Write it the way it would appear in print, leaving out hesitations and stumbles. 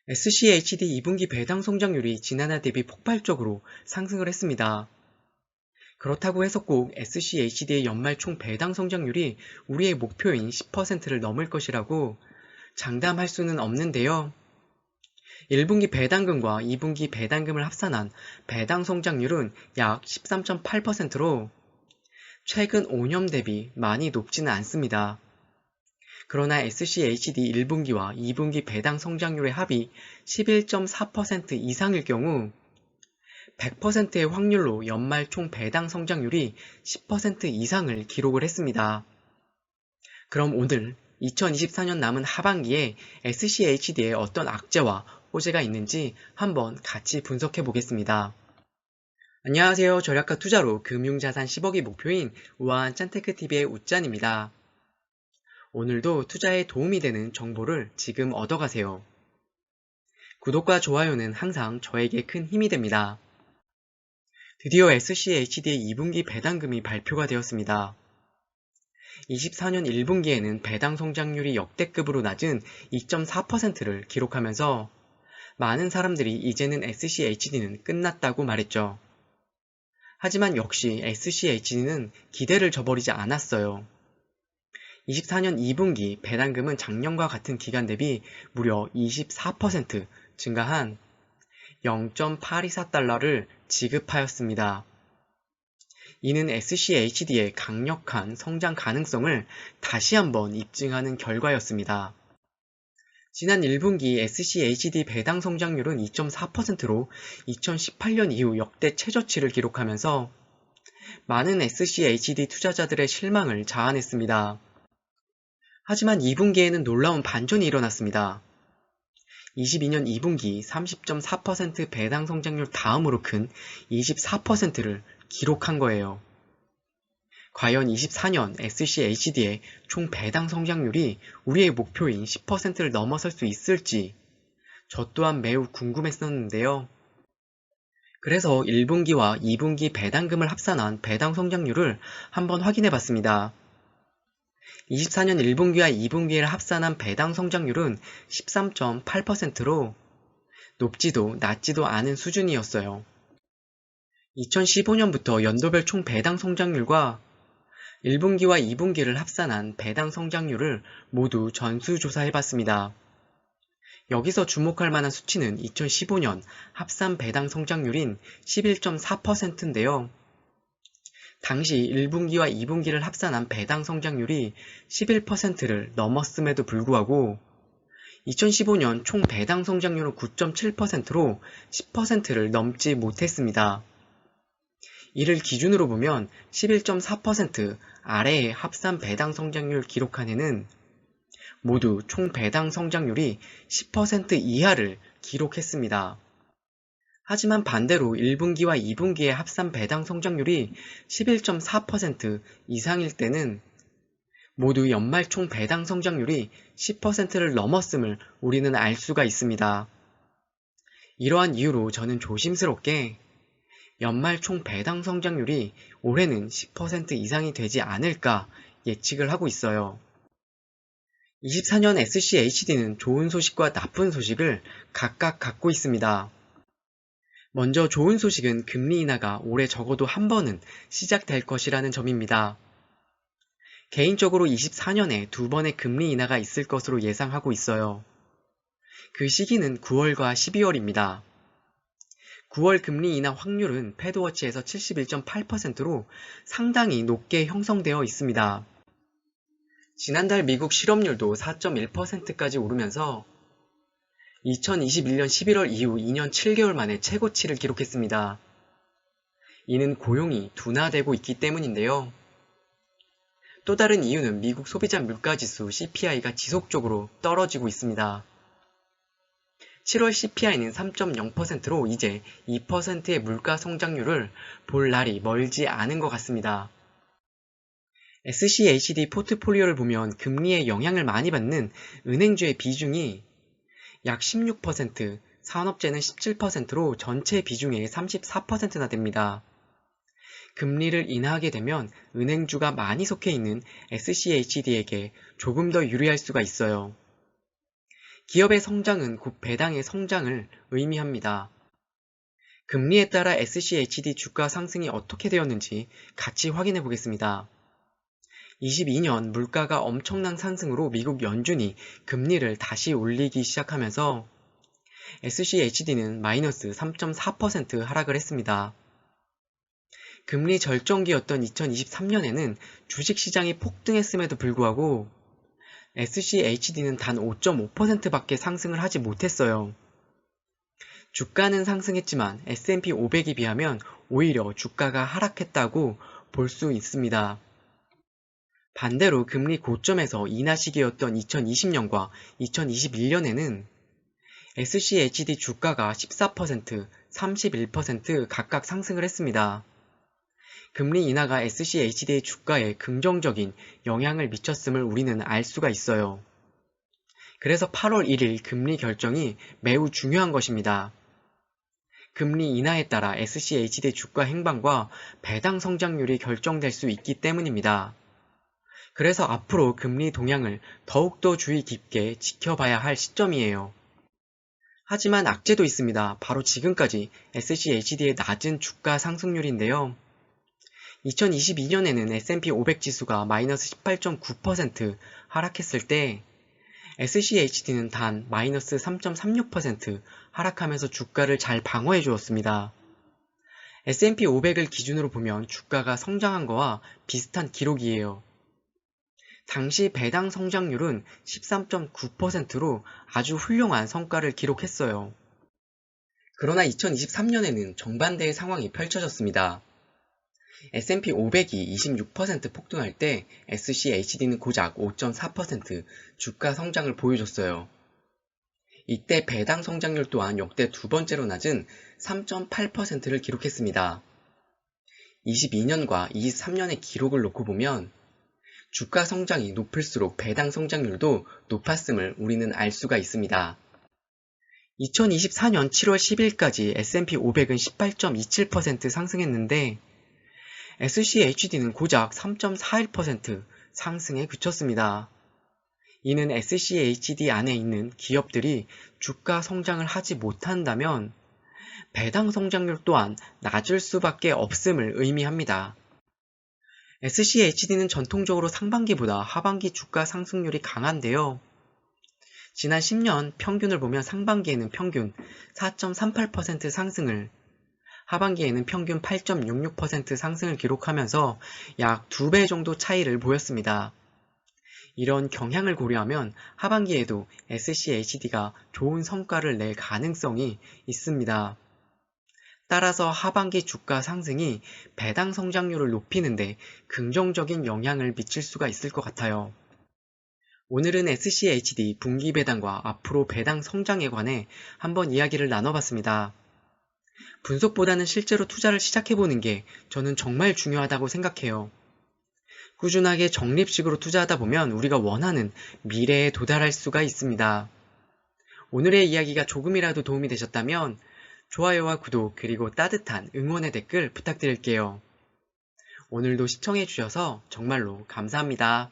SCHD 2분기 배당 성장률이 지난해 대비 폭발적으로 상승을 했습니다. 그렇다고 해서 꼭 SCHD의 연말 총 배당 성장률이 우리의 목표인 10%를 넘을 것이라고 장담할 수는 없는데요. 1분기 배당금과 2분기 배당금을 합산한 배당 성장률은 약 13.8%로 최근 5년 대비 많이 높지는 않습니다. 그러나 SCHD 1분기와 2분기 배당 성장률의 합이 11.4% 이상일 경우 100%의 확률로 연말 총 배당 성장률이 10% 이상을 기록을 했습니다. 그럼 오늘 2024년 남은 하반기에 SCHD에 어떤 악재와 호재가 있는지 한번 같이 분석해 보겠습니다. 안녕하세요. 절약가 투자로 금융자산 10억이 목표인 우아한 짠테크TV의 웃짠입니다. 오늘도 투자에 도움이 되는 정보를 지금 얻어가세요. 구독과 좋아요는 항상 저에게 큰 힘이 됩니다. 드디어 SCHD의 2분기 배당금이 발표가 되었습니다. 24년 1분기에는 배당 성장률이 역대급으로 낮은 2.4%를 기록하면서 많은 사람들이 이제는 SCHD는 끝났다고 말했죠. 하지만 역시 SCHD는 기대를 저버리지 않았어요. 24년 2분기 배당금은 작년과 같은 기간 대비 무려 24% 증가한 0.824달러를 지급하였습니다. 이는 SCHD의 강력한 성장 가능성을 다시 한번 입증하는 결과였습니다. 지난 1분기 SCHD 배당 성장률은 2.4%로 2018년 이후 역대 최저치를 기록하면서 많은 SCHD 투자자들의 실망을 자아냈습니다. 하지만 2분기에는 놀라운 반전이 일어났습니다. 22년 2분기 30.4% 배당 성장률 다음으로 큰 24%를 기록한 거예요. 과연 24년 SCHD의 총 배당 성장률이 우리의 목표인 10%를 넘어설 수 있을지 저 또한 매우 궁금했었는데요. 그래서 1분기와 2분기 배당금을 합산한 배당 성장률을 한번 확인해 봤습니다. 24년 1분기와 2분기를 합산한 배당 성장률은 13.8%로 높지도 낮지도 않은 수준이었어요. 2015년부터 연도별 총 배당 성장률과 1분기와 2분기를 합산한 배당 성장률을 모두 전수조사해봤습니다. 여기서 주목할 만한 수치는 2015년 합산 배당 성장률인 11.4%인데요. 당시 1분기와 2분기를 합산한 배당 성장률이 11%를 넘었음에도 불구하고 2015년 총 배당 성장률은 9.7%로 10%를 넘지 못했습니다. 이를 기준으로 보면 11.4% 아래의 합산 배당 성장률 기록한 해는 모두 총 배당 성장률이 10% 이하를 기록했습니다. 하지만 반대로 1분기와 2분기의 합산 배당 성장률이 11.4% 이상일 때는 모두 연말 총 배당 성장률이 10%를 넘었음을 우리는 알 수가 있습니다. 이러한 이유로 저는 조심스럽게 연말 총 배당 성장률이 올해는 10% 이상이 되지 않을까 예측을 하고 있어요. 24년 SCHD는 좋은 소식과 나쁜 소식을 각각 갖고 있습니다. 먼저 좋은 소식은 금리 인하가 올해 적어도 한 번은 시작될 것이라는 점입니다. 개인적으로 24년에 두 번의 금리 인하가 있을 것으로 예상하고 있어요. 그 시기는 9월과 12월입니다. 9월 금리 인하 확률은 패드워치에서 71.8%로 상당히 높게 형성되어 있습니다. 지난달 미국 실업률도 4.1%까지 오르면서 2021년 11월 이후 2년 7개월 만에 최고치를 기록했습니다. 이는 고용이 둔화되고 있기 때문인데요. 또 다른 이유는 미국 소비자 물가지수 CPI가 지속적으로 떨어지고 있습니다. 7월 CPI는 3.0%로 이제 2%의 물가 성장률을 볼 날이 멀지 않은 것 같습니다. SCHD 포트폴리오를 보면 금리에 영향을 많이 받는 은행주의 비중이 약 16%, 산업재는 17%로 전체 비중의 34%나 됩니다. 금리를 인하하게 되면 은행주가 많이 속해 있는 SCHD에게 조금 더 유리할 수가 있어요. 기업의 성장은 곧 배당의 성장을 의미합니다. 금리에 따라 SCHD 주가 상승이 어떻게 되었는지 같이 확인해 보겠습니다. 22년 물가가 엄청난 상승으로 미국 연준이 금리를 다시 올리기 시작하면서 SCHD는 마이너스 3.4% 하락을 했습니다. 금리 절정기였던 2023년에는 주식시장이 폭등했음에도 불구하고 SCHD는 단 5.5%밖에 상승을 하지 못했어요. 주가는 상승했지만 S&P 500에 비하면 오히려 주가가 하락했다고 볼 수 있습니다. 반대로 금리 고점에서 인하 시기였던 2020년과 2021년에는 SCHD 주가가 14%, 31% 각각 상승을 했습니다. 금리 인하가 SCHD의 주가에 긍정적인 영향을 미쳤음을 우리는 알 수가 있어요. 그래서 8월 1일 금리 결정이 매우 중요한 것입니다. 금리 인하에 따라 SCHD 주가 행방과 배당 성장률이 결정될 수 있기 때문입니다. 그래서 앞으로 금리 동향을 더욱더 주의 깊게 지켜봐야 할 시점이에요. 하지만 악재도 있습니다. 바로 지금까지 SCHD의 낮은 주가 상승률인데요. 2022년에는 S&P 500 지수가 마이너스 18.9% 하락했을 때 SCHD는 단 마이너스 3.36% 하락하면서 주가를 잘 방어해 주었습니다. S&P 500을 기준으로 보면 주가가 성장한 거와 비슷한 기록이에요. 당시 배당 성장률은 13.9%로 아주 훌륭한 성과를 기록했어요. 그러나 2023년에는 정반대의 상황이 펼쳐졌습니다. S&P 500이 26% 폭등할 때 SCHD는 고작 5.4% 주가 성장을 보여줬어요. 이때 배당 성장률 또한 역대 두 번째로 낮은 3.8%를 기록했습니다. 22년과 23년의 기록을 놓고 보면 주가 성장이 높을수록 배당 성장률도 높았음을 우리는 알 수가 있습니다. 2024년 7월 10일까지 S&P 500은 18.27% 상승했는데 SCHD는 고작 3.41% 상승에 그쳤습니다. 이는 SCHD 안에 있는 기업들이 주가 성장을 하지 못한다면 배당 성장률 또한 낮을 수밖에 없음을 의미합니다. SCHD는 전통적으로 상반기보다 하반기 주가 상승률이 강한데요. 지난 10년 평균을 보면 상반기에는 평균 4.38% 상승을, 하반기에는 평균 8.66% 상승을 기록하면서 약 2배 정도 차이를 보였습니다. 이런 경향을 고려하면 하반기에도 SCHD가 좋은 성과를 낼 가능성이 있습니다. 따라서 하반기 주가 상승이 배당 성장률을 높이는데 긍정적인 영향을 미칠 수가 있을 것 같아요. 오늘은 SCHD 분기 배당과 앞으로 배당 성장에 관해 한번 이야기를 나눠봤습니다. 분석보다는 실제로 투자를 시작해보는 게 저는 정말 중요하다고 생각해요. 꾸준하게 적립식으로 투자하다 보면 우리가 원하는 미래에 도달할 수가 있습니다. 오늘의 이야기가 조금이라도 도움이 되셨다면 좋아요와 구독 그리고 따뜻한 응원의 댓글 부탁드릴게요. 오늘도 시청해주셔서 정말로 감사합니다.